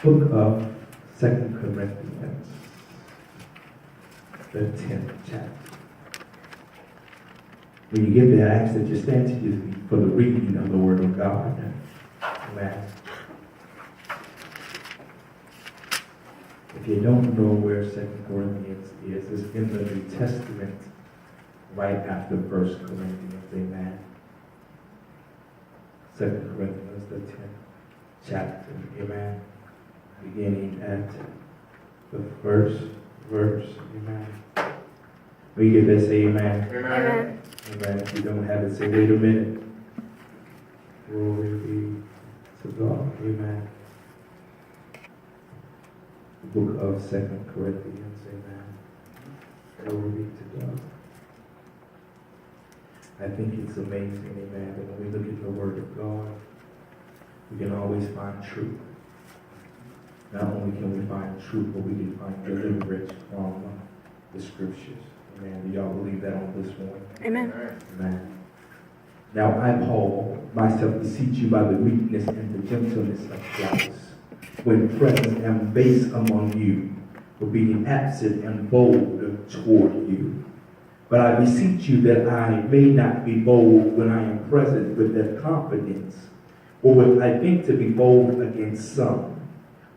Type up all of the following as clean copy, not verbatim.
Book of 2 Corinthians, the 10th chapter. When you get there, I ask that you stand to your feet for the reading of the Word of God. Amen. If you don't know where 2 Corinthians is, it's in the New Testament, right after 1 Corinthians. Amen. 2 Corinthians, the 10th chapter. Amen. Beginning at the first verse. Amen. When you get there, say amen. Amen. Amen. If you don't have it, say wait a minute. Glory be to God. Amen. The book of 2 Corinthians. Amen. Glory be to God. I think it's amazing, amen, that when we look at the Word of God, we can always find truth. Not only can we find truth, but we can find deliverance from the Scriptures. Amen. Do y'all believe that on this morning? Amen. Amen. Now I, Paul, myself beseech you by the meekness and the gentleness of Christ, when present am base among you, for being absent and bold toward you. But I beseech you that I may not be bold when I am present with that confidence, or when I think to be bold against some,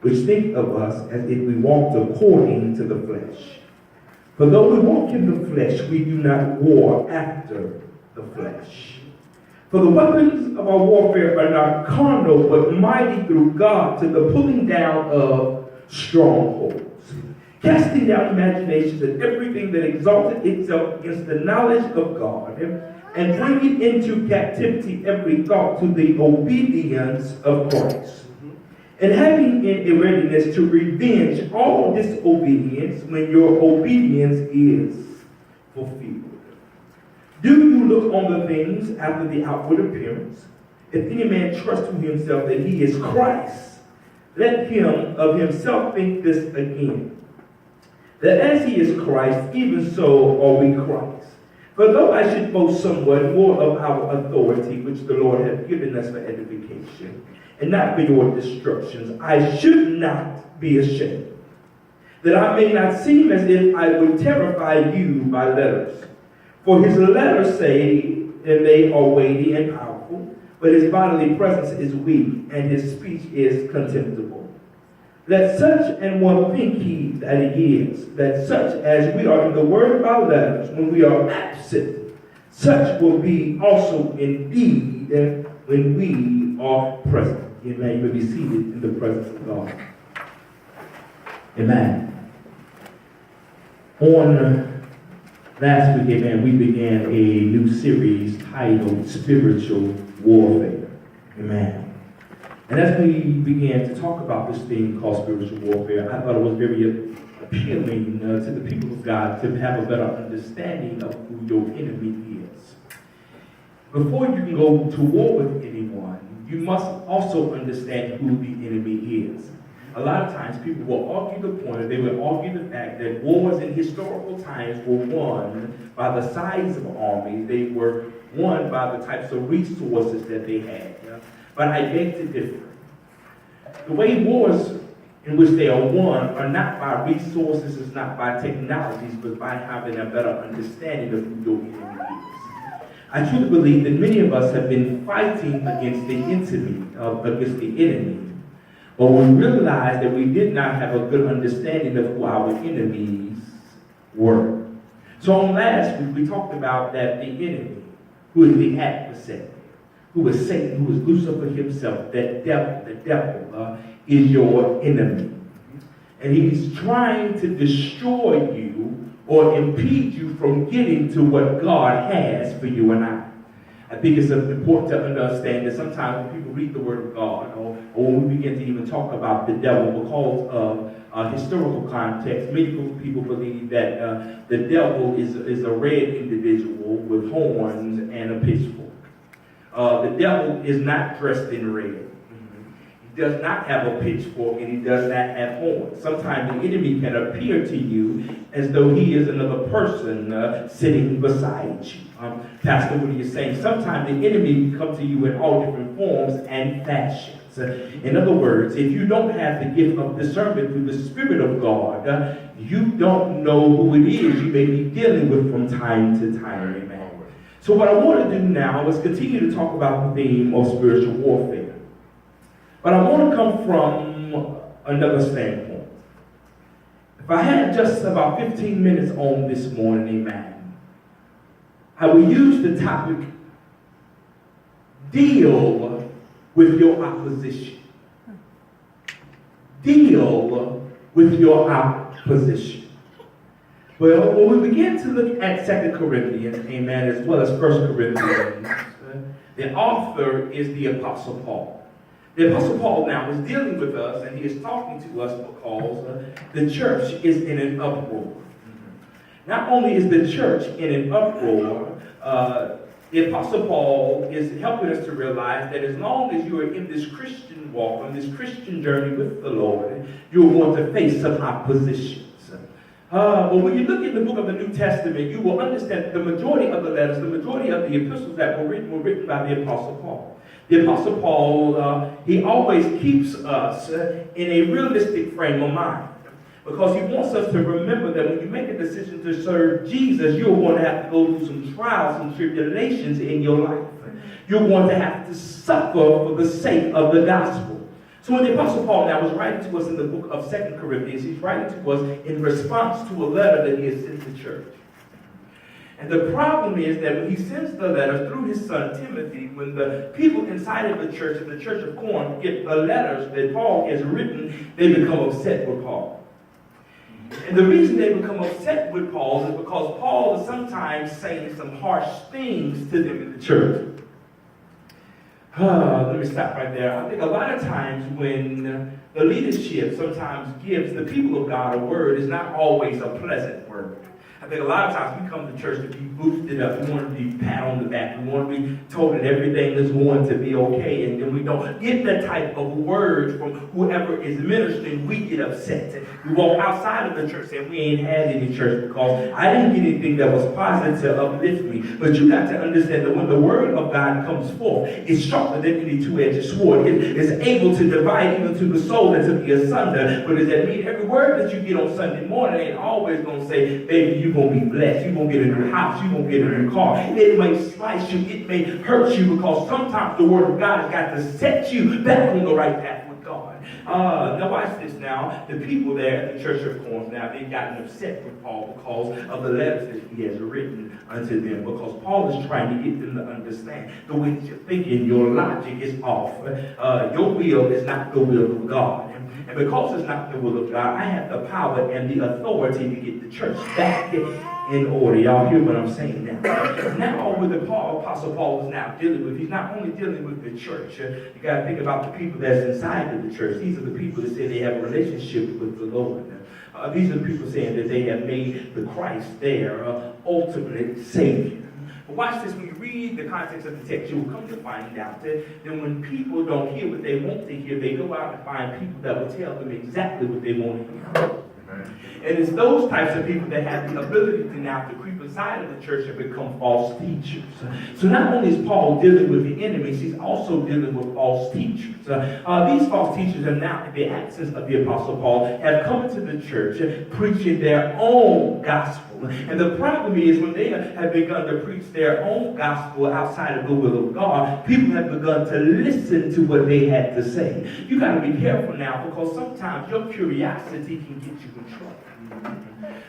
which think of us as if we walked according to the flesh. For though we walk in the flesh, we do not war after the flesh. For the weapons of our warfare are not carnal, but mighty through God to the pulling down of strongholds, casting down imaginations and everything that exalted itself against the knowledge of God, and bringing into captivity every thought to the obedience of Christ. And having in a readiness to revenge all disobedience when your obedience is fulfilled. Do you look on the things after the outward appearance? If any man trust to himself that he is Christ, let him of himself think this again, that as he is Christ, even so are we Christ. For though I should boast somewhat more of our authority, which the Lord hath given us for edification, and not for your destructions, I should not be ashamed, that I may not seem as if I would terrify you by letters. For his letters say that they are weighty and powerful, but his bodily presence is weak, and his speech is contemptible. Let such an one think he that he is, that such as we are in the word by letters, when we are absent, such will be also indeed when we are present. Amen. You may be seated in the presence of God. Amen. On last week, amen, we began a new series titled Spiritual Warfare. Amen. And as we began to talk about this thing called spiritual warfare, I thought it was very appealing to the people of God to have a better understanding of who your enemy is. Before you can go to war with anyone, you must also understand who the enemy is. A lot of times people will argue the point, they will argue the fact that wars in historical times were won by the size of armies. They were won by the types of resources that they had. But I beg to differ. The way wars in which they are won are not by resources, it's not by technologies, but by having a better understanding of who your enemy is. I truly believe that many of us have been fighting against the enemy, but we realized that we did not have a good understanding of who our enemies were. So on last week, we talked about that the enemy, who is the adversary, who is Satan, who is Lucifer himself, that the devil is your enemy. And he's trying to destroy you or impede you from getting to what God has for you and I. I think it's important to understand that sometimes when people read the Word of God, or when we begin to even talk about the devil because of historical context, many people believe that the devil is a red individual with horns and a pitchfork. The devil is not dressed in red. He does not have a pitchfork, and he does not have horns. Sometimes the enemy can appear to you as though he is another person sitting beside you. Pastor, what are you saying? Sometimes the enemy comes to you in all different forms and fashions. In other words, if you don't have the gift of discernment through the Spirit of God, you don't know who it is you may be dealing with from time to time. Amen. So what I want to do now is continue to talk about the theme of spiritual warfare. But I want to come from another standpoint. If I had just about 15 minutes on this morning, amen, I will use the topic, deal with your opposition. Deal with your opposition. Well, when we begin to look at 2 Corinthians, amen, as well as 1 Corinthians, the author is the Apostle Paul. The Apostle Paul now is dealing with us, and he is talking to us because the church is in an uproar. Not only is the church in an uproar, the Apostle Paul is helping us to realize that as long as you are in this Christian walk, on this Christian journey with the Lord, you're going to face some oppositions. But when you look at the book of the New Testament, you will understand that the majority of the letters, the majority of the epistles that were written by the Apostle Paul. The Apostle Paul, he always keeps us in a realistic frame of mind, because he wants us to remember that when you make a decision to serve Jesus, you're going to have to go through some trials and tribulations in your life. You're going to have to suffer for the sake of the gospel. So when the Apostle Paul now is writing to us in the book of 2 Corinthians, he's writing to us in response to a letter that he has sent to the church. And the problem is that when he sends the letter through his son Timothy, when the people inside of the church, in the church of Corinth, get the letters that Paul has written, they become upset with Paul. And the reason they become upset with Paul is because Paul is sometimes saying some harsh things to them in the church. Let me stop right there. I think a lot of times when the leadership sometimes gives the people of God a word, it's not always a pleasant word. I think a lot of times we come to church to be boosted up. We want to be pat on the back. We want to be told that everything is going to be okay. And then we don't get that type of words from whoever is ministering. We get upset. We walk outside of the church and we ain't had any church because I didn't get anything that was positive to uplift me. But you got to understand that when the word of God comes forth, it's sharper than any two-edged sword. It is able to divide even to the soul and to be asunder. But does that mean every word that you get on Sunday morning ain't always going to say, baby, you're going to be blessed. You're going to get a new house. You're going to get a new car. It may slice you. It may hurt you because sometimes the word of God has got to set you back on the right path with God. Now watch this now. The people there at the church of Corinth now, they've gotten upset with Paul because of the letters that he has written unto them. Because Paul is trying to get them to understand the way that you're thinking, your logic is off. Your will is not the will of God. And because it's not the will of God, I have the power and the authority to get the church back in order. Y'all hear what I'm saying now? Now with the Apostle Paul is now dealing with, he's not only dealing with the church. You got to think about the people that's inside of the church. These are the people that say they have a relationship with the Lord. These are the people saying that they have made the Christ their ultimate Savior. But watch this, when you read the context of the text, you will come to find out that when people don't hear what they want to hear, they go out and find people that will tell them exactly what they want to hear. And it's those types of people that have the ability to now to creep inside of the church and become false teachers. So not only is Paul dealing with the enemies, he's also dealing with false teachers. These false teachers have now, in the absence of the Apostle Paul, have come into the church preaching their own gospel. And the problem is when they have begun to preach their own gospel outside of the will of God, people have begun to listen to what they had to say. You got to be careful now, because sometimes your curiosity can get you in trouble.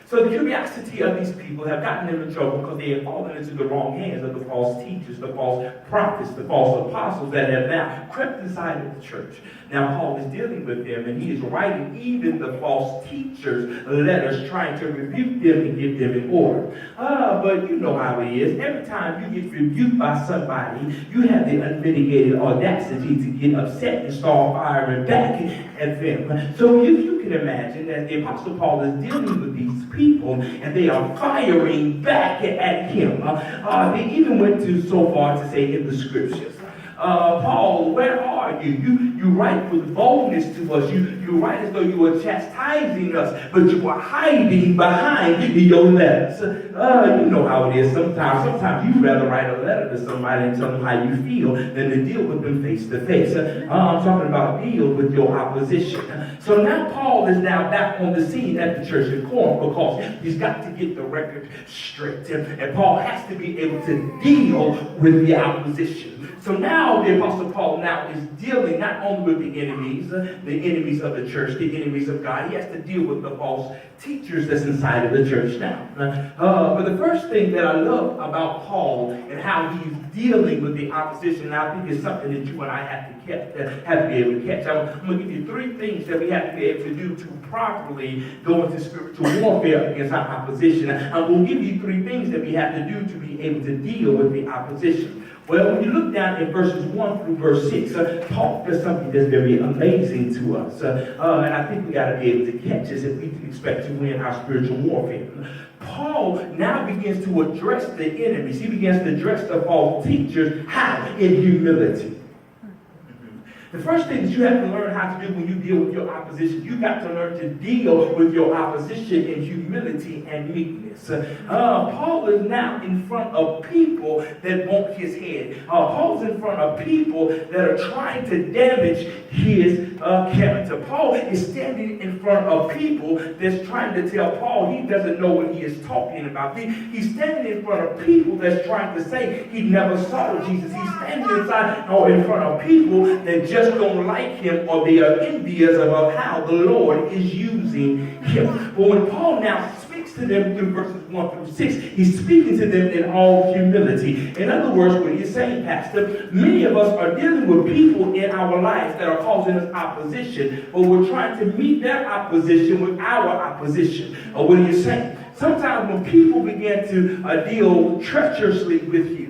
So the curiosity of these people have gotten them in trouble because they have fallen into the wrong hands of the false teachers, the false prophets, the false apostles that have now crept inside of the church. Now Paul is dealing with them, and he is writing even the false teachers letters, trying to rebuke them and get them in order. But you know how it is. Every time you get rebuked by somebody, you have the unmitigated audacity to get upset and start firing back at them. So if you can imagine that the Apostle Paul is dealing with these people, and they are firing back at him. They even went to so far to say in the scriptures, Paul, where are you? You write with boldness to us. You you write as though you were chastising us, but you were hiding behind your letters. You know how it is sometimes. Sometimes you'd rather write a letter to somebody and tell them how you feel than to deal with them face to face. I'm talking about deal with your opposition. So now Paul is now back on the scene at the church in Corinth because he's got to get the record straight. And Paul has to be able to deal with the opposition. So now the Apostle Paul now is dealing not only with the enemies of the church, the enemies of God. He has to deal with the false teachers that's inside of the church now. But the first thing that I love about Paul and how he's dealing with the opposition, and I think it's something that you and I have to be able to catch. I'm going to give you three things that we have to be able to do to properly go into spiritual warfare against our opposition. I'm going to give you three things that we have to do to be able to deal with the opposition. Well, when you look down in verses 1 through verse 6, Paul does something that's very amazing to us. And I think we got to be able to catch this if we expect to win our spiritual warfare. Paul now begins to address the enemies. He begins to address the false teachers. How? In humility. The first thing that you have to learn how to do when you deal with your opposition, you got to learn to deal with your opposition in humility and meekness. Paul is now in front of people that want his head. Paul's in front of people that are trying to damage his character. Paul is standing in front of people that's trying to tell Paul he doesn't know what he is talking about. He's standing in front of people that's trying to say he never saw Jesus. He's standing in front of people that just don't like him or they are envious about how the Lord is using him. But when Paul now speaks to them through verses 1 through 6, he's speaking to them in all humility. In other words, what he's saying, Pastor, many of us are dealing with people in our lives that are causing us opposition, but we're trying to meet their opposition with our opposition. What are you saying? Sometimes when people begin to deal treacherously with you,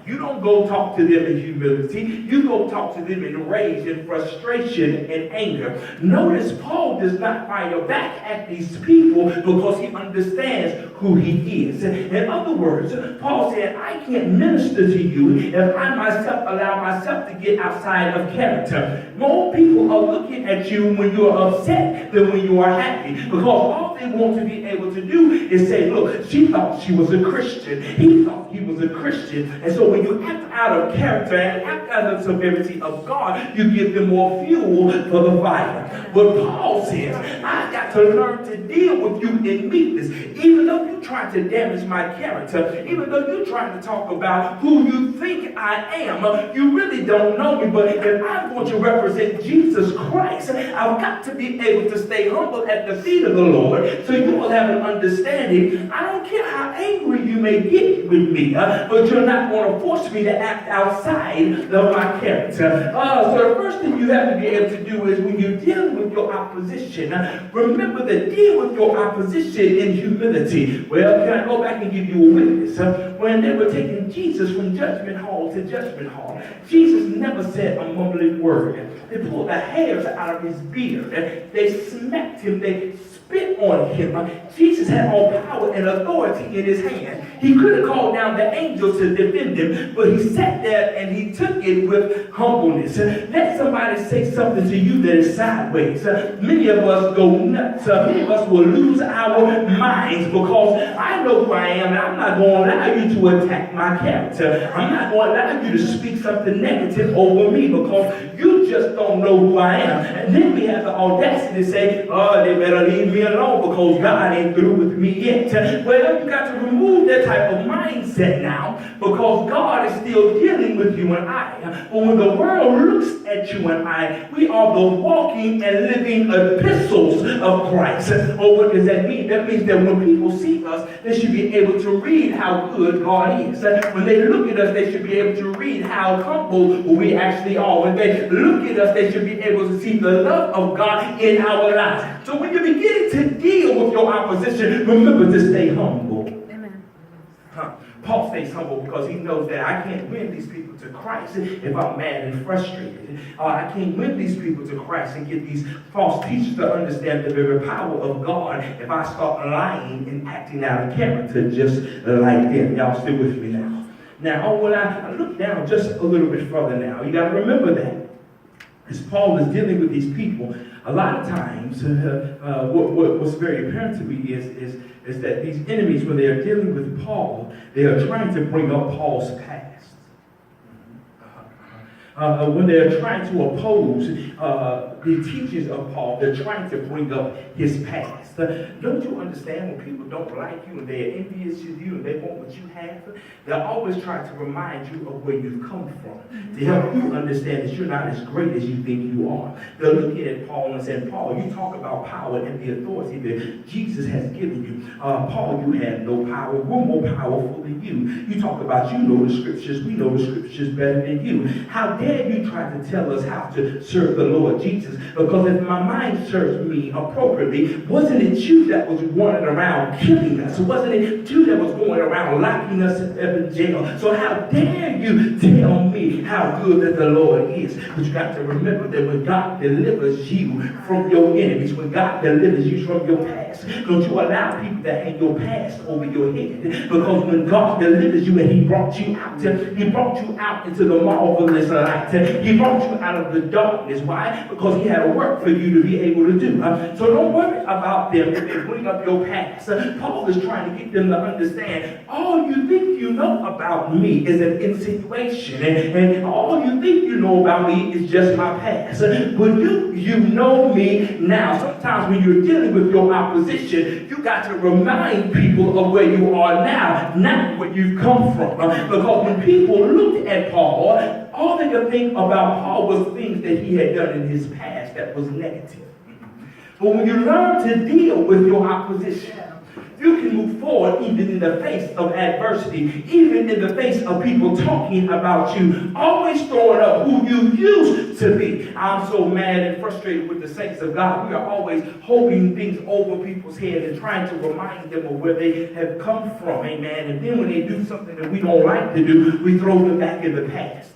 you don't go talk to them in humility. You go talk to them in rage and frustration and anger. Notice Paul does not fire back at these people because he understands who he is. In other words, Paul said, I can't minister to you if I myself allow myself to get outside of character. More people are looking at you when you are upset than when you are happy, because all they want to be able to do is say, look, she thought she was a Christian. He thought he was a Christian. And so when you act out of character and act out of the severity of God, you give them more fuel for the fire. But Paul says, I got to learn to deal with you in meekness. Even though you're trying to damage my character, even though you're trying to talk about who you think I am, you really don't know me. But if I'm going to represent Jesus Christ, I've got to be able to stay humble at the feet of the Lord so you will have an understanding. I don't care how angry you may get with me, but you're not going to force me to act outside of my character. So the first thing you have to be able to do is when you're dealing with your opposition, remember to deal with your opposition in humility. Well, can I go back and give you a witness? When they were taking Jesus from judgment hall to judgment hall, Jesus never said a mumbling word. They pulled the hairs out of his beard. They smacked him. They spit on him. Jesus had all power and authority in his hand. He could have called down the angels to defend him, but he sat there and he took it with humbleness. Let somebody say something to you that is sideways. Many of us go nuts. Many of us will lose our minds because I know who I am and I'm not going to allow you to attack my character. I'm not going to allow you to speak something negative over me because you just don't know who I am. And then we have the audacity to say, oh, they better leave me alone because God ain't through with me yet. Well, you got to remove that type of mindset now because God is still dealing with you and I. But when the world looks at you and I, we are the walking and living epistles of Christ. Oh, what does that mean? That means that when people see us, they should be able to read how good God is. When they look at us, they should be able to read how humble we actually are. When they look at us, they should be able to see the love of God in our lives. So when you begin to deal with your opposition, remember to stay humble. Amen. Paul stays humble because he knows that I can't win these people to Christ if I'm mad and frustrated. I can't win these people to Christ and get these false teachers to understand the very power of God if I start lying and acting out of character just like them. Y'all still with me now? Now, when I look down just a little bit further now, you got to remember that as Paul is dealing with these people, A lot of times, what's very apparent to me is that these enemies, when they are dealing with Paul, they are trying to bring up Paul's past. When they're trying to oppose the teachings of Paul, they're trying to bring up his past. Don't you understand when people don't like you and they're envious of you and they want what you have? They're always trying to remind you of where you've come from, to help you understand that you're not as great as you think you are. They're looking at Paul and saying, Paul, you talk about power and the authority that Jesus has given you. Paul, you have no power. We're more powerful than you. You talk about you know the scriptures. We know the scriptures better than you. How dare you try to tell us how to serve the Lord Jesus? Because if my mind serves me appropriately, wasn't it you that was running around killing us? Wasn't it you that was going around locking us up in jail? So how dare you tell me how good that the Lord is? But you got to remember that when God delivers you from your enemies, when God delivers you from your past, don't you allow people to hang your past over your head. Because when God delivers you and He brought you out into the marvelous light. He brought you out of the darkness. Why? Because He had a work for you to be able to do. So don't worry about them if they bring up your past. Paul is trying to get them to understand, all you think you know about me is an insinuation. And all you think you know about me is just my past. But you know me now. Sometimes when you're dealing with your opposition, you got to remind people of where you are now, not where you've come from. Because when people looked at Paul, all they could think about Paul was things that he had done in his past that was negative. But when you learn to deal with your opposition, you can move forward even in the face of adversity, even in the face of people talking about you, always throwing up who you used to be. I'm so mad and frustrated with the saints of God. We are always holding things over people's heads and trying to remind them of where they have come from, amen. And then when they do something that we don't like to do, we throw them back in the past.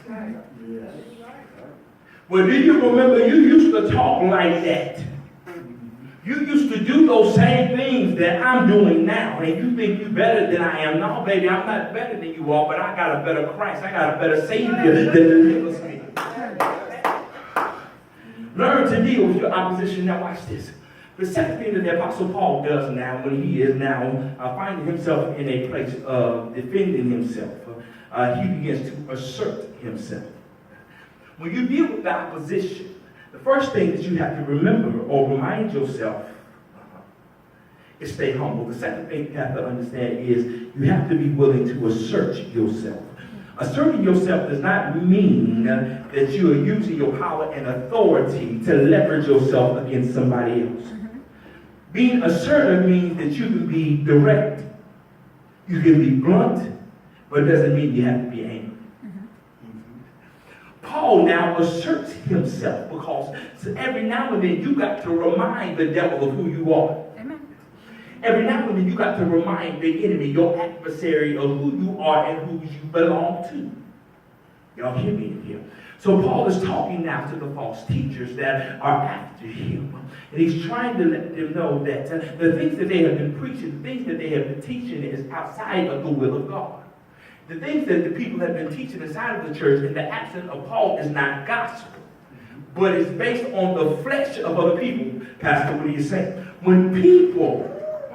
Well, do you remember you used to talk like that? You used to do those same things that I'm doing now, and you think you're better than I am. No, baby, I'm not better than you are, but I got a better Christ. I got a better Savior that delivers me. Learn to deal with your opposition. Now watch this. The second thing that the Apostle Paul does now, when he is now finding himself in a place of defending himself, he begins to assert himself. When you deal with the opposition, the first thing that you have to remember or remind yourself is stay humble. The second thing you have to understand is you have to be willing to assert yourself. Asserting yourself does not mean that you are using your power and authority to leverage yourself against somebody else. Being assertive means that you can be direct, you can be blunt, but it doesn't mean you have to be angry. Paul now asserts himself because every now and then you got to remind the devil of who you are. Amen. Every now and then you got to remind the enemy, your adversary, of who you are and who you belong to. Y'all hear me in here? So Paul is talking now to the false teachers that are after him. And he's trying to let them know that the things that they have been preaching, the things that they have been teaching is outside of the will of God. The things that the people have been teaching inside of the church in the absence of Paul is not gospel, but it's based on the flesh of other people. Pastor, what are you saying? When people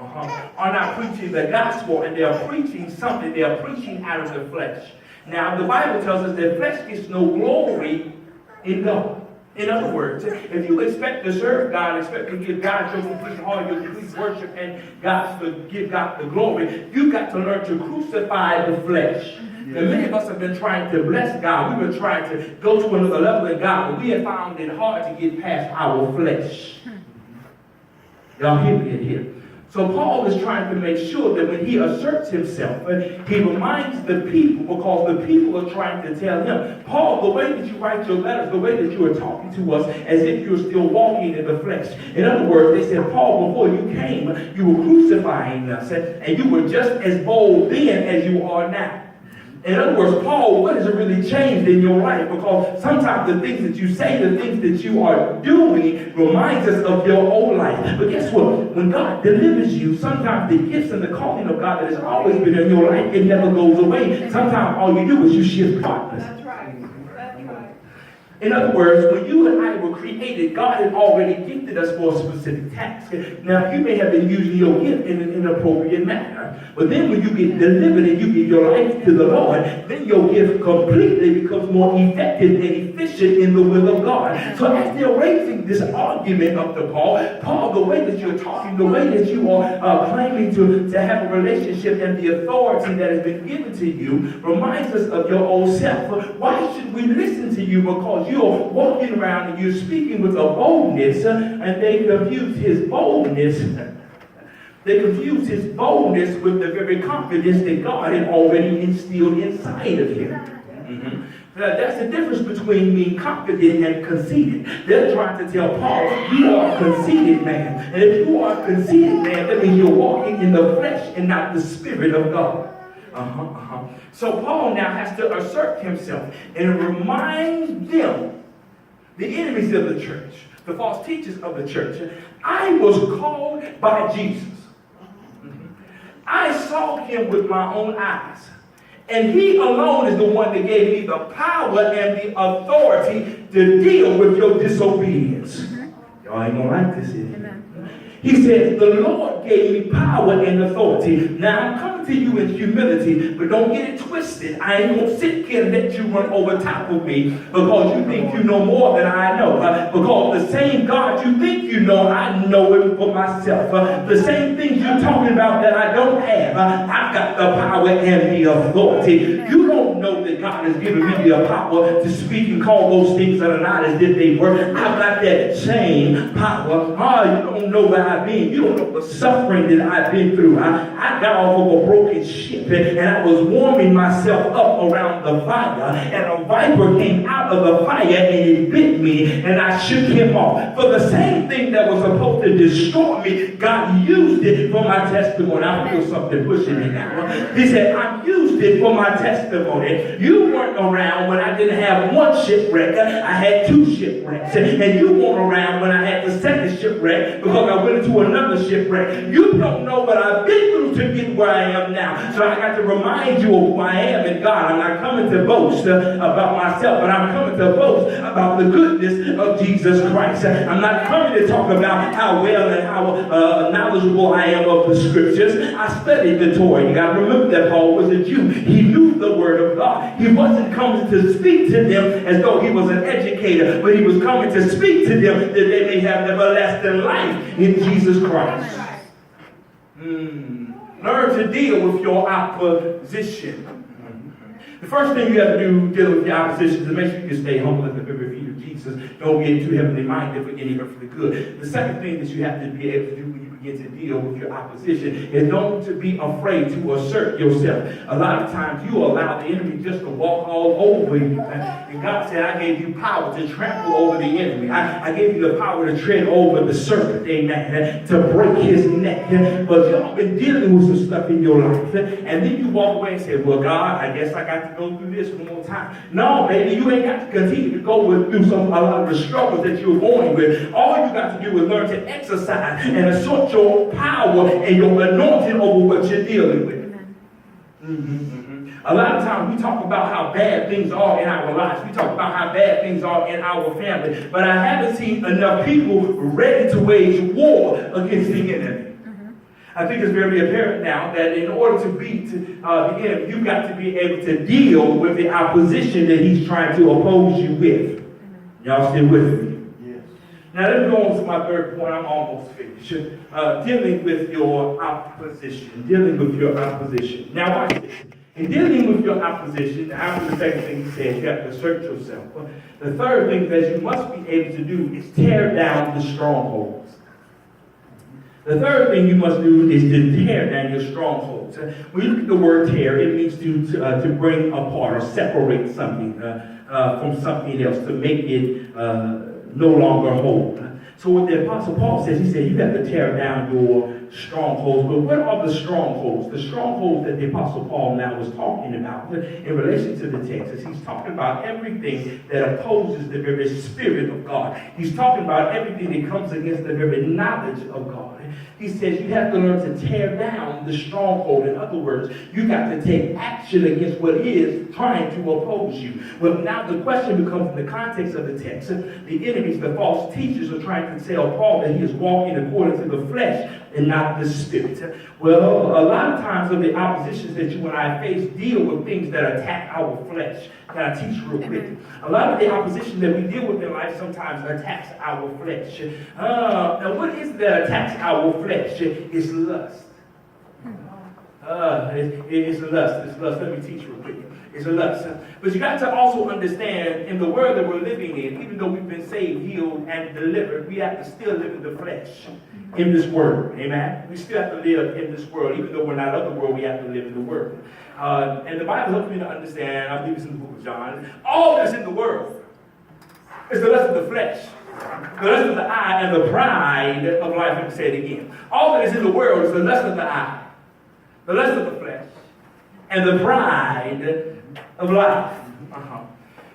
are not preaching the gospel and they are preaching something, they are preaching out of the flesh. Now, the Bible tells us that flesh gets no glory in God. In other words, if you expect to serve God, expect to give God your complete heart, your complete worship, and give God the glory, you've got to learn to crucify the flesh. And many of us have been trying to bless God. We've been trying to go to another level in God, but we have found it hard to get past our flesh. Y'all hear me in here? So Paul is trying to make sure that when he asserts himself, he reminds the people, because the people are trying to tell him, Paul, the way that you write your letters, the way that you are talking to us, as if you're still walking in the flesh. In other words, they said, Paul, before you came, you were crucifying us, and you were just as bold then as you are now. In other words, Paul, what has really changed in your life? Because sometimes the things that you say, the things that you are doing reminds us of your old life. But guess what? When God delivers you, sometimes the gifts and the calling of God that has always been in your life, it never goes away. Sometimes all you do is you shift partners. That's right. That's right. In other words, when you and I were created, God had already gifted us for a specific task. Now, you may have been using your gift in an inappropriate manner. But then when you get delivered and you give your life to the Lord, then your gift completely becomes more effective and efficient in the will of God. So as they're raising this argument up to Paul, the way that you're talking, the way that you are claiming to have a relationship and the authority that has been given to you reminds us of your old self. Why should we listen to you? Because you're walking around and you're speaking with a boldness, and they confuse his boldness. They confuse his boldness with the very confidence that God had already instilled inside of him. Mm-hmm. That's the difference between being confident and conceited. They're trying to tell Paul, you are a conceited man. And if you are a conceited man, that means you're walking in the flesh and not the Spirit of God. So Paul now has to assert himself and remind them, the enemies of the church, the false teachers of the church, I was called by Jesus. I saw him with my own eyes. And he alone is the one that gave me the power and the authority to deal with your disobedience. Y'all ain't gonna like this, is it? He says, the Lord gave me power and authority. Now, I'm coming to you in humility, but don't get it twisted. I ain't going to sit here and let you run over top of me because you think you know more than I know. Because the same God you think you know, I know him for myself. The same things you're talking about that I don't have, I've got the power and the authority. You don't know that God has given me the power to speak and call those things that are not as if they were. I've got that same power. You don't know that I've been. You don't know the suffering that I've been through. I got off of a broken ship and I was warming myself up around the fire, and a viper came out of the fire and it bit me, and I shook him off. For the same thing that was supposed to destroy me, God used it for my testimony. I feel something pushing me now. He said, I used it for my testimony. You weren't around when I didn't have one shipwreck. I had two shipwrecks. And you weren't around when I had the second shipwreck because I went into another shipwreck. You don't know what I've been through to get where I am now. So I got to remind you of who I am in God. I'm not coming to boast about myself, but I'm coming to boast about the goodness of Jesus Christ. I'm not coming to talk about how well and how knowledgeable I am of the scriptures. I studied the Torah. You got to remember that Paul was a Jew. He knew the word of God. He wasn't coming to speak to them as though he was an educator, but he was coming to speak to them that they may have everlasting life in Jesus Christ. Learn to deal with your opposition. The first thing you have to do dealing with your opposition is to make sure you stay humble at the very feet of Jesus. Don't get too heavenly minded for any earthly good. The second thing that you have to be able to do when you begin to deal with your opposition is don't to be afraid to assert yourself. A lot of times you allow the enemy just to walk all over you. And God said, I gave you power to trample over the enemy. I gave you the power to tread over the serpent, amen, to break his neck. But y'all been dealing with some stuff in your life. And then you walk away and say, well, God, I guess I got to go through this one more time. No, baby, you ain't got to continue to go through a lot of the struggles that you're going with. All you got to do is learn to exercise and assert your power and your anointing over what you're dealing with. A lot of times we talk about how bad things are in our lives. We talk about how bad things are in our family. But I haven't seen enough people ready to wage war against the enemy. I think it's very apparent now that in order to beat the enemy, you've got to be able to deal with the opposition that he's trying to oppose you with. Y'all still with me? Yes. Now let me go on to my third point. I'm almost finished. Dealing with your opposition. Dealing with your opposition. Now watch this. In dealing with your opposition, after the second thing he said, you have to assert yourself. The third thing that you must be able to do is tear down the strongholds. The third thing you must do is to tear down your strongholds. When you look at the word tear, it means to bring apart or separate something from something else, to make it no longer whole. So what the Apostle Paul says, he said, you have to tear down your strongholds. But what are the strongholds? The strongholds that the Apostle Paul now was talking about in relation to the text is he's talking about everything that opposes the very spirit of God. He's talking about everything that comes against the very knowledge of God. He says you have to learn to tear down the stronghold. In other words, you got to take action against what is trying to oppose you. Well, now the question becomes in the context of the text. The enemies, the false teachers, are trying to tell Paul that he is walking according to the flesh and not the spirit. Well, a lot of times of the oppositions that you and I face deal with things that attack our flesh. Can I teach real quick? A lot of the opposition that we deal with in life sometimes attacks our flesh. And what is it that attacks our flesh? It's lust. It's lust. It's lust. Let me teach real quick. It's a lust. But you got to also understand, in the world that we're living in, even though we've been saved, healed, and delivered, we have to still live in the flesh in this world. Amen? We still have to live in this world. Even though we're not of the world, we have to live in the world. And the Bible helps me to understand, I believe it's in the book of John, all that's in the world is the lust of the flesh, the lust of the eye, and the pride of life. Let me say it again. All that is in the world is the lust of the eye, the lust of the flesh, and the pride of life.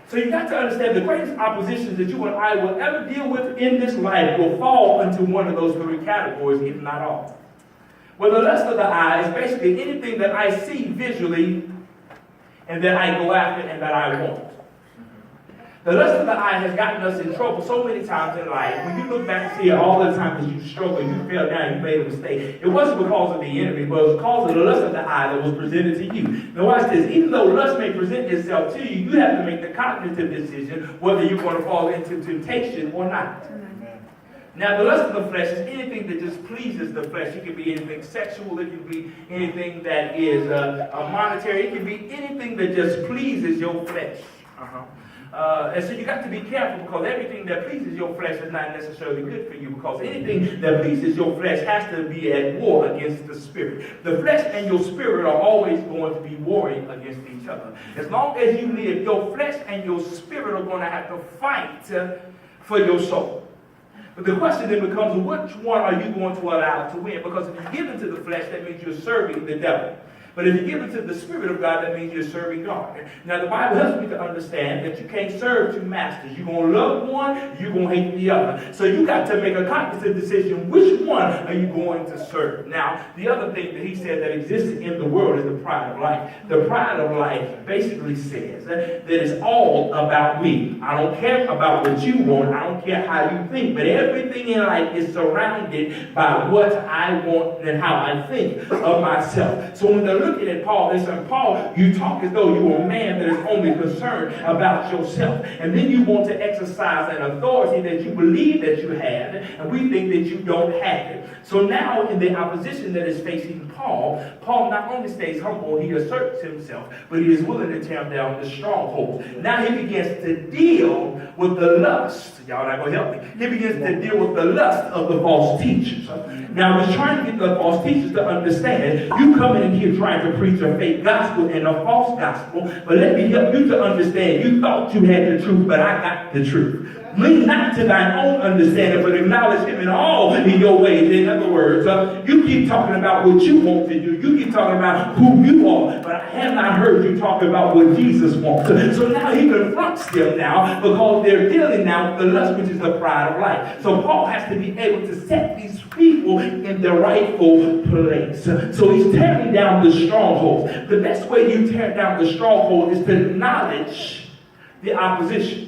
So you got to understand the greatest oppositions that you and I will ever deal with in this life will fall into one of those three categories, if not all. Well, the lust of the eye is basically anything that I see visually and that I go after and that I want. The lust of the eye has gotten us in trouble so many times in life. When you look back and see all the times that you struggled, you fell down, you made a mistake, it wasn't because of the enemy, but it was because of the lust of the eye that was presented to you. Now watch this. Even though lust may present itself to you, you have to make the cognitive decision whether you're going to fall into temptation or not. Now, the lust of the flesh is anything that just pleases the flesh. It can be anything sexual. It can be anything that is monetary. It can be anything that just pleases your flesh. And so you got to be careful, because everything that pleases your flesh is not necessarily good for you, because anything that pleases your flesh has to be at war against the spirit. The flesh and your spirit are always going to be warring against each other. As long as you live, your flesh and your spirit are going to have to fight for your soul. But the question then becomes, which one are you going to allow to win? Because if you give into the flesh, that means you're serving the devil. But if you give it to the Spirit of God, that means you're serving God. Now, the Bible helps me to understand that you can't serve two masters. You're going to love one, you're going to hate the other. So you got to make a cognitive decision. Which one are you going to serve? Now, the other thing that he said that exists in the world is the pride of life. The pride of life basically says that it's all about me. I don't care about what you want. I don't care how you think. But everything in life is surrounded by what I want and how I think of myself. So when they're looking at Paul, they say, Paul, you talk as though you're a man that is only concerned about yourself. And then you want to exercise an authority that you believe that you have, and we think that you don't have it. So now in the opposition that is facing Paul, Paul not only stays humble, he asserts himself, but he is willing to tear down the strongholds. Now he begins to deal with the lust. Y'all not going to help me. He begins to deal with the lust of the false teachers. Now he's trying to get the false teachers to understand, you coming in here trying to preach a fake gospel and a false gospel, but let me help you to understand, you thought you had the truth, but I got the truth. Lean not to thine own understanding, but acknowledge him in all in your ways. In other words, you keep talking about what you want to do. You keep talking about who you are, but I have not heard you talk about what Jesus wants. So now he confronts them now, because they're dealing now with the lust, which is the pride of life. So Paul has to be able to set these people in their rightful place. So he's tearing down the strongholds. The best way you tear down the stronghold is to acknowledge the opposition.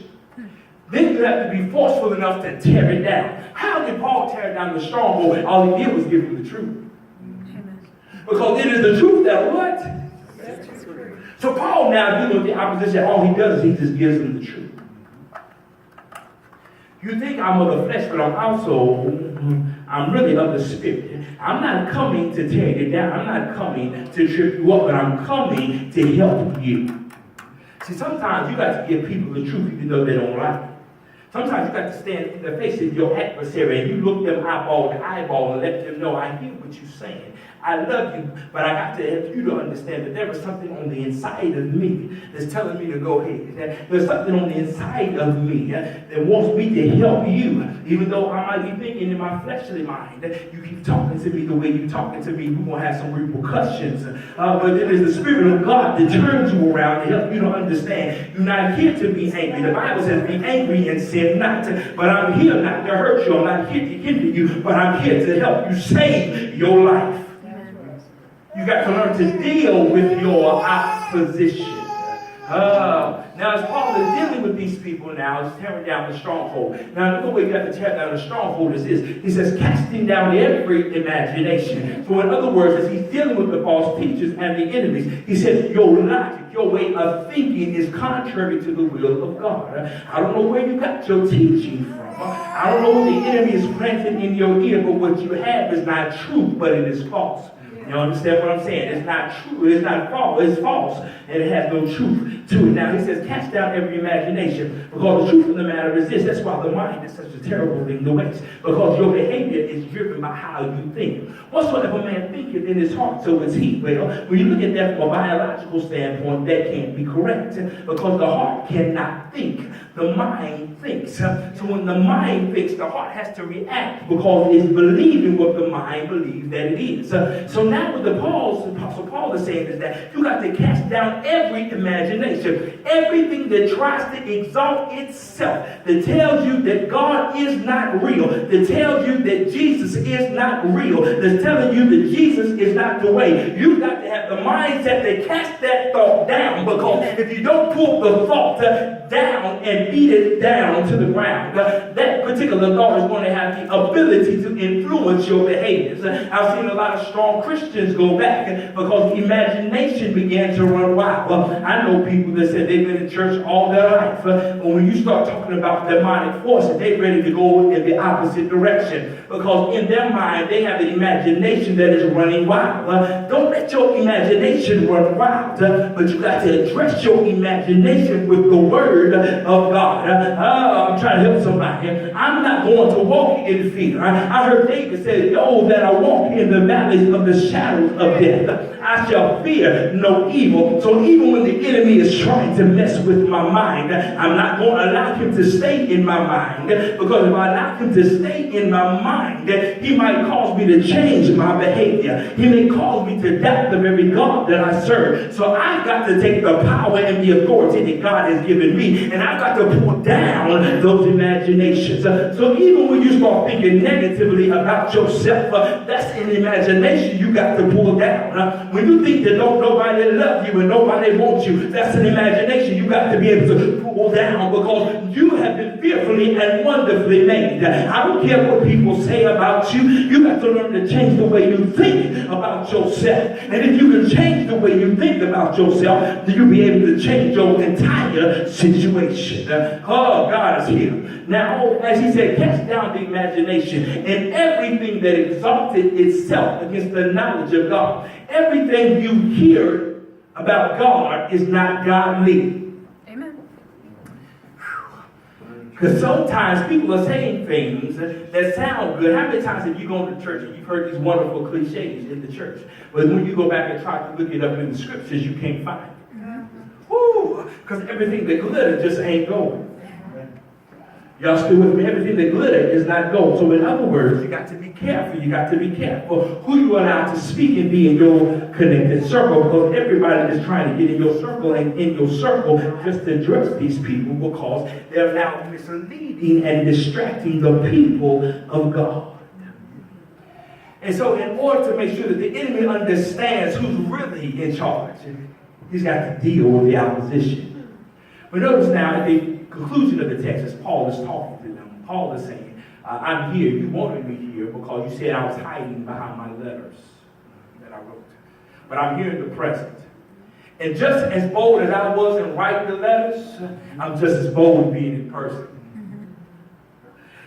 Then you have to be forceful enough to tear it down. How did Paul tear down the stronghold? All he did was give him the truth. Because it is the truth that what? So Paul now dealing with the opposition, all he does is he just gives them the truth. You think I'm of the flesh, but I'm really of the spirit. I'm not coming to tear you down. I'm not coming to trip you up, but I'm coming to help you. See, sometimes you got to give people the truth even though they don't like it. Sometimes you got to stand in the face of your adversary and you look them eyeball to eyeball and let them know, I hear what you're saying. I love you, but I got to help you to understand that there is something on the inside of me that's telling me to go ahead. There's something on the inside of me that wants me to help you. Even though I might be thinking in my fleshly mind, you keep talking to me the way you're talking to me, we're going to have some repercussions. But it is the Spirit of God that turns you around to help you to understand. You're not here to be angry. The Bible says be angry and sin not. But I'm here not to hurt you. I'm not here to hinder you. But I'm here to help you save your life. You got to learn to deal with your opposition. Now, as Paul is dealing with these people now, he's tearing down the stronghold. Now, the way you have to tear down the stronghold is this. He says, casting down every imagination. So, in other words, as he's dealing with the false teachers and the enemies, he says, your logic, your way of thinking is contrary to the will of God. I don't know where you got your teaching from. I don't know what the enemy is planting in your ear, but what you have is not truth, but it is false. You understand what I'm saying? It's not true. It's not false. It's false. And it has no truth to it. Now, he says, cast down every imagination. Because the truth of the matter is this. That's why the mind is such a terrible thing to waste. Because your behavior is driven by how you think. Whatsoever man thinketh in his heart, so is he. Well, when you look at that from a biological standpoint, that can't be correct. Because the heart cannot think. The mind thinks. So when the mind thinks, the heart has to react because it's believing what the mind believes that it is. So now what the Apostle Paul is saying is that you got to cast down every imagination, everything that tries to exalt itself, that tells you that God is not real, that tells you that Jesus is not real, that's telling you that Jesus is not the way. You've got to have the mindset to cast that thought down, because if you don't pull the thought down and beat it down to the ground, that particular thought is going to have the ability to influence your behaviors. I've seen a lot of strong Christians go back because imagination began to run wild. I know people that said they've been in church all their life, but when you start talking about demonic forces, they're ready to go in the opposite direction, because in their mind they have an imagination that is running wild. Don't let your imagination run wild, but you got to address your imagination with the word of God. I'm trying to help somebody. I'm not going to walk in fear. I heard David say, "Oh, that I walk in the valleys of the shadows of death, I shall fear no evil." So even when the enemy is trying to mess with my mind, I'm not going to allow him to stay in my mind, because if I allow him to stay in my mind, he might cause me to change my behavior. He may cause me to doubt the very God that I serve. So I've got to take the power and the authority that God has given me, and I've got to pull down those imaginations. So even when you start thinking negatively about yourself, that's an imagination you got to pull down. When you think that nobody loves you and nobody wants you, that's an imagination you got to be able to pull down, because you have been fearfully and wonderfully made. I don't care what people say about you. You got to learn to change the way you think about yourself. And if you can change the way you think about yourself, then you'll be able to change your entire situation. Oh, God is here. Now, as he said, cast down the imagination and everything that exalted itself against the knowledge of God. Everything you hear about God is not godly. Amen. Because sometimes people are saying things that sound good. How many times have you gone to church and you've heard these wonderful cliches in the church, but when you go back and try to look it up in the scriptures, you can't find it? Because everything that glitter just ain't gold. Y'all still with me? Everything that glitter is not gold. So in other words, you got to be careful. You got to be careful who you allow to speak and be in your connected circle, because everybody is trying to get in your circle, and in your circle just to address these people, because they're now misleading and distracting the people of God. And so in order to make sure that the enemy understands who's really in charge, he's got to deal with the opposition. But notice now, at the conclusion of the text, as Paul is talking to them, Paul is saying, I'm here. You wanted me here because you said I was hiding behind my letters that I wrote. But I'm here in the present. And just as bold as I was in writing the letters, I'm just as bold being in person.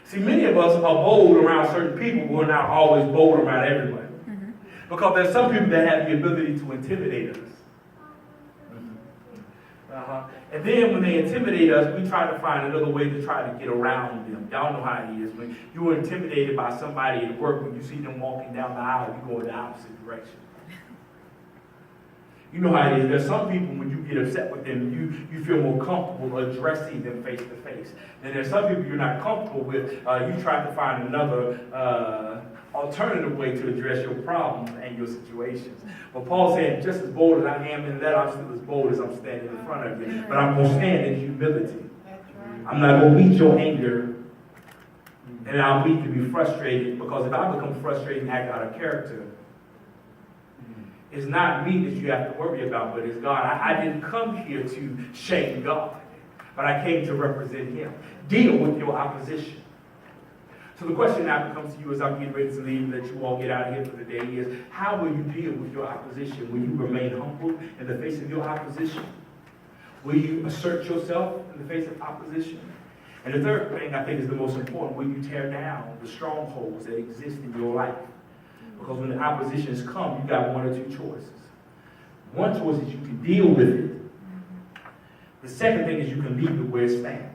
See, many of us are bold around certain people, but we're not always bold around everybody. Because there's some people that have the ability to intimidate us. And then when they intimidate us, we try to find another way to try to get around them. Y'all know how it is. When you were intimidated by somebody at work, when you see them walking down the aisle, you go in the opposite direction. You know how it is. There's some people, when you get upset with them, you feel more comfortable addressing them face to face. And there's some people you're not comfortable with. You try to find another alternative way to address your problems and your situations. But Paul said, just as bold as I am in that, I'm still as bold as I'm standing in front of you. But I'm going to stand in humility. I'm not going to meet your anger, and I'll meet to be frustrated, because if I become frustrated and act out of character, it's not me that you have to worry about, but it's God. I didn't come here to shame God, but I came to represent Him. Deal with your opposition. So the question now becomes to you as I'm getting ready to leave, that you all get out of here for the day, is how will you deal with your opposition? Will you remain humble in the face of your opposition? Will you assert yourself in the face of opposition? And the third thing I think is the most important, will you tear down the strongholds that exist in your life? Because when the oppositions come, you got one or two choices. One choice is you can deal with it. The second thing is you can leave it where it stands.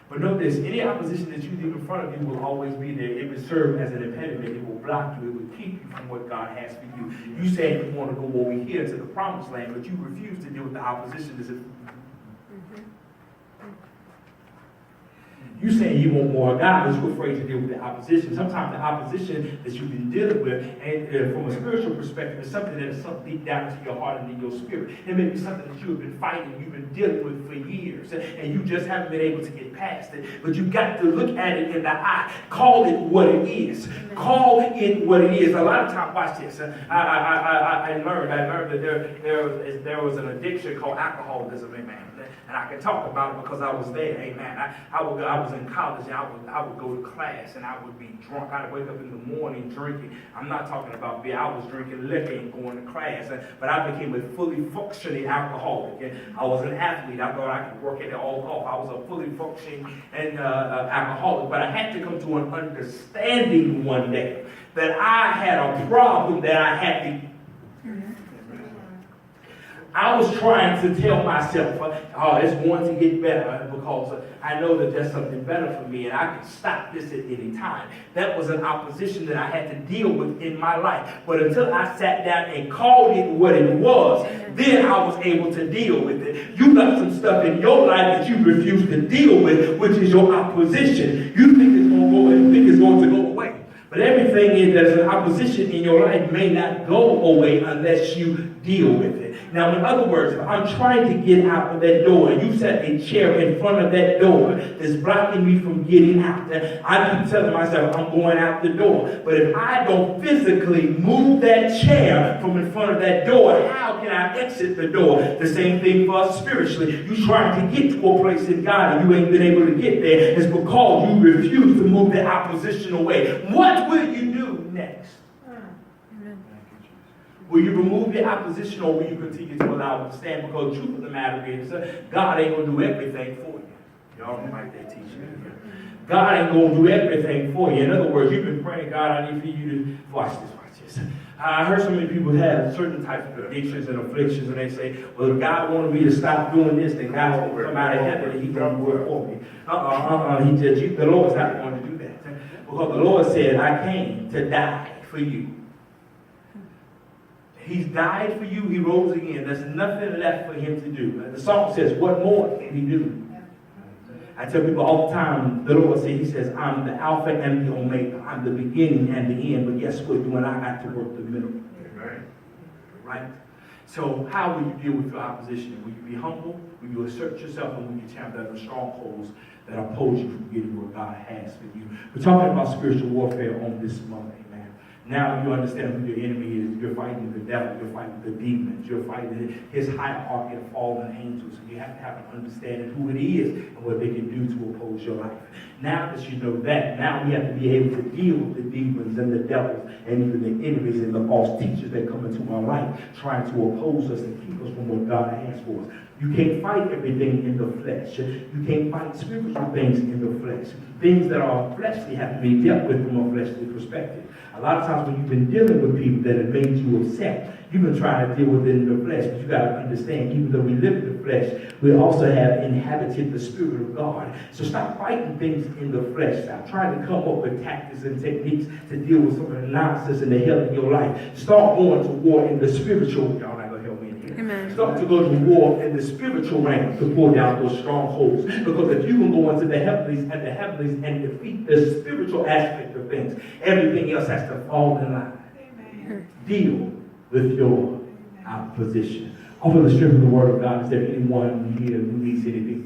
But know this, any opposition that you leave in front of you will always be there. It will serve as an impediment. It will block you. It will keep you from what God has for you. You say you want to go over here to the promised land, but you refuse to deal with the opposition that's You saying you want more of God, but you're afraid to deal with the opposition. Sometimes the opposition that you've been dealing with, and from a spiritual perspective, is something that is sunk deep down into your heart and in your spirit. It may be something that you have been fighting, you've been dealing with for years, and you just haven't been able to get past it. But you've got to look at it in the eye. Call it what it is. Call it what it is. A lot of times, watch this. I learned that there was an addiction called alcoholism, amen. And I can talk about it because I was there, amen. I was in college, and I would go to class, and I would be drunk. I'd wake up in the morning drinking. I'm not talking about beer. I was drinking liquor and going to class. But I became a fully functioning alcoholic. And I was an athlete. I thought I could work it all off. I was a fully functioning alcoholic. But I had to come to an understanding one day that I had a problem that I had to. I was trying to tell myself, oh, it's going to get better because I know that there's something better for me and I can stop this at any time. That was an opposition that I had to deal with in my life. But until I sat down and called it what it was, then I was able to deal with it. You got some stuff in your life that you refuse to deal with, which is your opposition. You think it's going to go and think it's going to go away. But everything that's an opposition in your life may not go away unless you deal with it. Now, in other words, if I'm trying to get out of that door, and you set a chair in front of that door that's blocking me from getting out, I keep telling myself I'm going out the door. But if I don't physically move that chair from in front of that door, how can I exit the door? The same thing for us spiritually. You trying to get to a place in God and you ain't been able to get there. It's because you refuse to move the opposition away. What will you do next? Will you remove the opposition, or will you continue to allow it to stand? Because the truth of the matter is, God ain't going to do everything for you. Y'all don't like that teaching. God ain't going to do everything for you. In other words, you've been praying, God, I need for you to watch this. I heard so many people have certain types of addictions and afflictions, and they say, well, if God wanted me to stop doing this, then God will come out of heaven and He's going to work for me. The Lord's not going to do that. Because the Lord said, I came to die for you. He's died for you. He rose again. There's nothing left for Him to do. The song says, what more can He do? I tell people all the time, the Lord says, He says, I'm the Alpha and the Omega. I'm the beginning and the end. But guess what? You and I got to work the middle. Right? So how will you deal with your opposition? Will you be humble? Will you assert yourself? And will you tear down the strongholds that oppose you from getting what God has for you? We're talking about spiritual warfare on this Monday. Now you understand who your enemy is. You're fighting the devil. You're fighting the demons. You're fighting his hierarchy of fallen angels. And you have to have an understanding who it is and what they can do to oppose your life. Now that you know that, now we have to be able to deal with the demons and the devils and even the enemies and the false teachers that come into our life trying to oppose us and keep us from what God has for us. You can't fight everything in the flesh. You can't fight spiritual things in the flesh. Things that are fleshly have to be dealt with from a fleshly perspective. A lot of times when you've been dealing with people that have made you upset, you've been trying to deal with it in the flesh, but you got to understand, even though we live in the flesh, we also have inhabited the Spirit of God. So stop fighting things in the flesh. Stop trying to come up with tactics and techniques to deal with some of the nonsense and the hell in your life. Start going to war in the spiritual. Y'all not going to help me in here. Amen. Start to go to war in the spiritual realm to pull down those strongholds. Because if you can go into the heavenlies and defeat the spiritual aspect of things, everything else has to fall in line. Amen. Deal with your opposition. Over the strength of the word of God, is there anyone here who needs anything